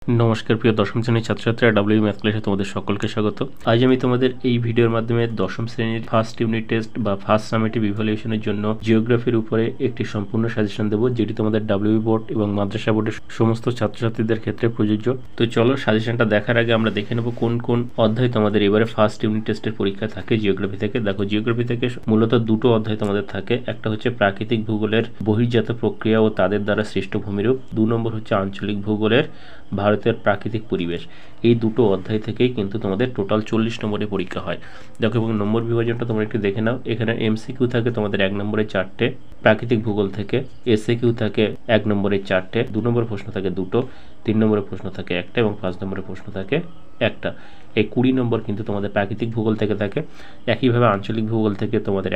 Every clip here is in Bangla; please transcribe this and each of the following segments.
নমস্কার প্রিয় দশম শ্রেণীর ছাত্রছাত্রীরা, ডাব্লিউ ম্যাথ ক্লাসে তোমাদের সকলকে স্বাগত। আজ আমি তোমাদের এই ভিডিওর মাধ্যমে দশম শ্রেণীর ফার্স্ট ইউনিট টেস্ট বা ফার্স্ট সামেটিভ ইভ্যালুয়েশনের জন্য জিওগ্রাফির উপরে একটি সম্পূর্ণ সাজেশন দেবো, যেটি তোমাদের ডাব্লিউ বোর্ড এবং মাদ্রাসা বোর্ডের সমস্ত ছাত্রছাত্রীদের ক্ষেত্রে প্রযোজ্য। তো চলো সাজেশনটা দেখার আগে আমরা দেখে নেবো কোন কোন অধ্যায় তোমাদের এবারে ফার্স্ট ইউনিট টেস্টের পরীক্ষা থাকে জিওগ্রাফি থেকে। দেখো, জিওগ্রাফি থেকে মূলত দুটো অধ্যায় তোমাদের থাকে। একটা হচ্ছে প্রাকৃতিক ভূগোলের বহির্জাত প্রক্রিয়া ও তাদের দ্বারা সৃষ্ট ভূমিরূপ, 2 নম্বর হচ্ছে আঞ্চলিক ভূগোলের ভারতের প্রাকৃতিক পরিবেশ। এই দুটো অধ্যায় থেকেই কিন্তু তোমাদের টোটাল 40 নম্বরের পরীক্ষা হয়। দেখো, এবং নম্বর বিভাজনটা তোমরা একটু দেখে নাও। এখানে এমসিকিউ থাকে তোমাদের 1 নম্বরে 4টে প্রাকৃতিক ভূগোল থেকে, এসএকিউ থাকে 1 নম্বরে 4টে, 2 নম্বরের প্রশ্ন থাকে 2টো, 3 নম্বরের প্রশ্ন থাকে 1টা এবং 5 নম্বরের প্রশ্ন থাকে 1টা। এই 20 নম্বর কিন্তু তোমাদের প্রাকৃতিক ভূগোল থেকে থাকে। একইভাবে আঞ্চলিক ভূগোল থেকে তোমাদের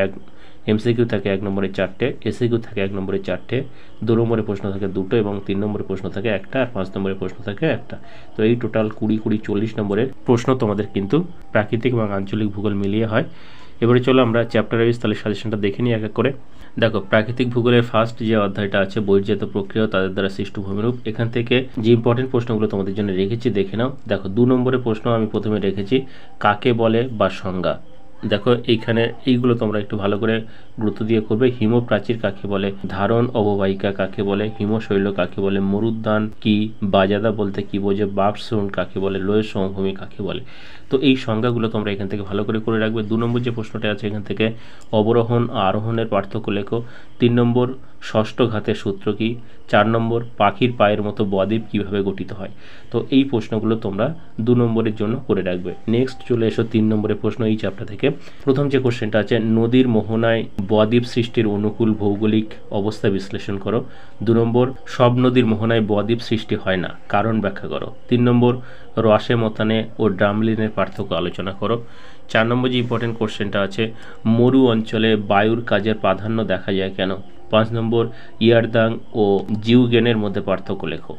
এমসিকিউ থাকে 1 নম্বরে 4টে, এসএকিউ থাকে 1 নম্বরে 4টে, 2 নম্বরের প্রশ্ন থাকে 2টো এবং 3 নম্বরের প্রশ্ন থাকে 1টা আর 5 নম্বরের প্রশ্ন থাকে 1টা। তো এই টোটাল 20-40 নম্বরের প্রশ্ন তোমাদের কিন্তু প্রাকৃতিক এবং আঞ্চলিক ভূগোল মিলিয়ে হয়। এবারে চলো আমরা চ্যাপ্টার ওয়াইজ তাহলে সাজেশনটা দেখে নিই এক এক করে। দেখো, প্রাকৃতিক ভূগোলের ফার্স্ট যে অধ্যায়টা আছে বহির্জাত প্রক্রিয়া তাদের দ্বারা সৃষ্ট ভূমিরূপ, এখান থেকে যে ইম্পর্টেন্ট প্রশ্নগুলো তোমাদের জন্য রেখেছি দেখে নাও। দেখো, 2 নম্বরের প্রশ্ন আমি প্রথমে রেখেছি কাকে বলে বা সংজ্ঞা। দেখো, এইখানে এইগুলো তোমরা একটু ভালো করে গুরুত্ব দিয়ে করবে। হিমপ্রাচীর কাকে বলে, ধারণ অববাহিকা কাকে বলে, হিমশৈল কাকে বলে, মরুদ্যান কি, বাজাদা বলতে কি বোঝে, বাফসুন কাকে বলে, লোয়ের সমভূমি কাকে বলে। তো এই সংজ্ঞাগুলো তোমরা এখান থেকে ভালো করে রাখবে। 2 নম্বর যে প্রশ্নটা আছে এখান থেকে অবরোহণ আরোহণের পার্থক্য লেখো। 3 নম্বর ষষ্ঠ ঘাতের সূত্র কি, 4 নম্বর পাখির পায়ের মতো বদ্বীপ কিভাবে গঠিত হয়। তো এই প্রশ্নগুলো তোমরা 2 নম্বরের জন্য করে রাখবে। নেক্সট চলে এসো 3 নম্বরের প্রশ্ন এই চ্যাপ্টার থেকে। প্রথম যে কোশ্চেনটা আছে নদীর মোহনায় বদ্বীপ সৃষ্টির অনুকূল ভৌগোলিক অবস্থা বিশ্লেষণ করো। 2 নম্বর সব নদীর মোহনায় বদ্বীপ সৃষ্টি হয় না, কারণ ব্যাখ্যা করো। 3 নম্বর রসে মতানে ও ড্রামলিনের পার্থক্য আলোচনা করো। 4 নম্বর যে ইম্পর্টেন্ট কোশ্চেনটা আছে মরু অঞ্চলে বায়ুর কাজের প্রাধান্য দেখা যায় কেন। 5 নম্বর ইয়ারদাং ও জিউগেনের মধ্যে পার্থক্য লেখো।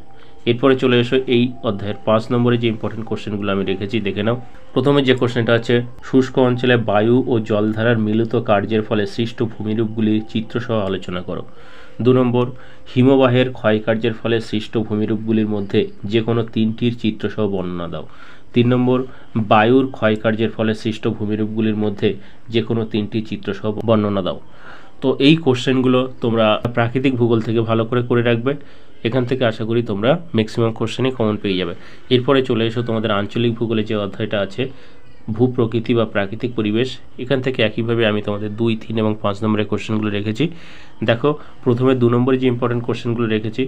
এরপরে চলে এসো এই অধ্যায়ের 5 নম্বরে যে ইম্পর্টেন্ট কোশ্চেনগুলো আমি রেখেছি দেখে নাও। প্রথমে যে কোশ্চেনটা আছে শুষ্ক অঞ্চলে বায়ু ও জলধারার মিলিত কার্যের ফলে সৃষ্ট ভূমিরূপগুলি চিত্রসহ আলোচনা করো। 2 নম্বর হিমবাহের ক্ষয়কার্যের ফলে সৃষ্ট ভূমিরূপগুলির মধ্যে যে কোনো 3টির চিত্রসহ বর্ণনা দাও। 3 নম্বর বায়ুর ক্ষয়কার্যের ফলে সৃষ্ট ভূমিরূপগুলির মধ্যে যে কোনো 3টি চিত্রসহ বর্ণনা দাও। তো এই কোশ্চেনগুলো তোমরা প্রাকৃতিক ভূগোল থেকে ভালো করে রাখবে। এখান থেকে আশা করি তোমরা ম্যাক্সিমাম কোশ্চেনই কমন পেয়ে যাবে। এরপরে চলে এসো তোমাদের আঞ্চলিক ভূগোলে যে অধ্যায়টা আছে ভূপ্রকৃতি বা প্রাকৃতিক পরিবেশ। এখান থেকে একইভাবে আমি তোমাদের 2, 3 এবং 5 নম্বরের কোশ্চেনগুলো রেখেছি। দেখো, প্রথমে 2 নম্বরে যে ইম্পর্টেন্ট কোশ্চেনগুলো রেখেছি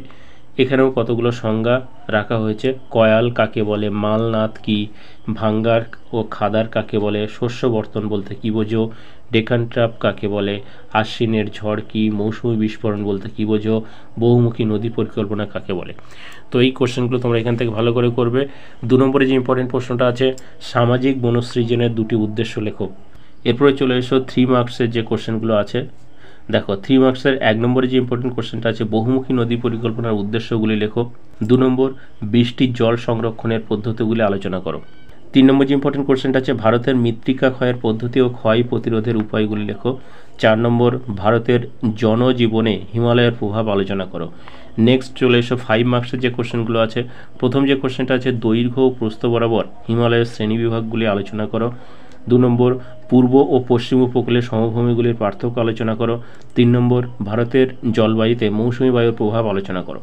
এখানেও কতগুলো সংজ্ঞা রাখা হয়েছে। কয়াল কাকে বলে, মালনাথ কি, ভাঙ্গার ও খাদার কাকে বলে, শস্য বর্তন বলতে কি বোঝো, ডেকান ট্র্যাপ কাকে বলে, আশ্বিনের ঝড় কি, মৌসুমী বিস্ফোরণ বলতে কি বোঝো, বহুমুখী নদী পরিকল্পনা কাকে বলে। তো এই কোশ্চেনগুলো তোমরা এখান থেকে ভালো করে করবে। 2 নম্বরে যে ইম্পর্টেন্ট প্রশ্নটা আছে সামাজিক বনসৃজনের 2টি উদ্দেশ্য লেখো। এরপরে চলে এসো 3 মার্কসের যে কোশ্চেনগুলো আছে। দেখো, 3 মার্কসের 1 নম্বরে যে ইম্পর্টেন্ট কোশ্চেনটা আছে বহুমুখী নদী পরিকল্পনার উদ্দেশ্যগুলি লেখো। 2 নম্বর বৃষ্টির জল সংরক্ষণের পদ্ধতিগুলি আলোচনা করো। 3 নম্বর যে ইম্পর্টেন্ট কোশ্চেনটা আছে ভারতের মৃত্তিকা ক্ষয়ের পদ্ধতি ও ক্ষয় প্রতিরোধের উপায়গুলি লেখো। 4 নম্বর ভারতের জনজীবনে হিমালয়ের প্রভাব আলোচনা করো। নেক্সট চলে এসো 5 মার্কসের যে কোশ্চেনগুলো আছে। প্রথম যে কোশ্চেনটা আছে দৈর্ঘ্য ও প্রস্থ বরাবর হিমালয়ের শ্রেণীবিভাগগুলি আলোচনা করো। 2 নম্বর পূর্ব ও পশ্চিম উপকূলের সমভূমিগুলির পার্থক্য আলোচনা করো। 3 নম্বর ভারতের জলবায়ুতে মৌসুমী বায়ুর প্রভাব আলোচনা করো।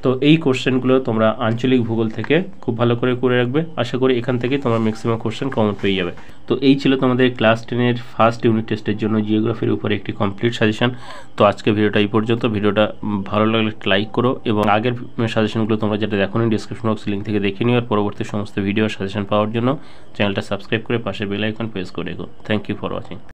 তো এই কোশ্চেনগুলো তোমরা আঞ্চলিক ভূগোল থেকে খুব ভালো করে রাখবে। আশা করি এখান থেকে তোমরা ম্যাক্সিমাম কোশ্চেন কমন পেয়ে যাবে। তো এই ছিল তোমাদের ক্লাস 10-এর ফার্স্ট ইউনিট টেস্টের জন্য জিওগ্রাফির উপরে একটি কমপ্লিট সাজেশন। তো আজকে ভিডিওটা এই পর্যন্ত। ভিডিওটা ভালো লাগলে লাইক করো এবং আগের সাজেশনগুলো তোমরা যেটা দেখোনি ডিসক্রিপশন বক্স লিঙ্ক থেকে দেখে নিও। আর পরবর্তী সমস্ত ভিডিও সাজেশন পাওয়ার জন্য চ্যানেলটা সাবস্ক্রাইব করে পাশে বেল আইকন প্রেস করে রেখো। Thank you for watching.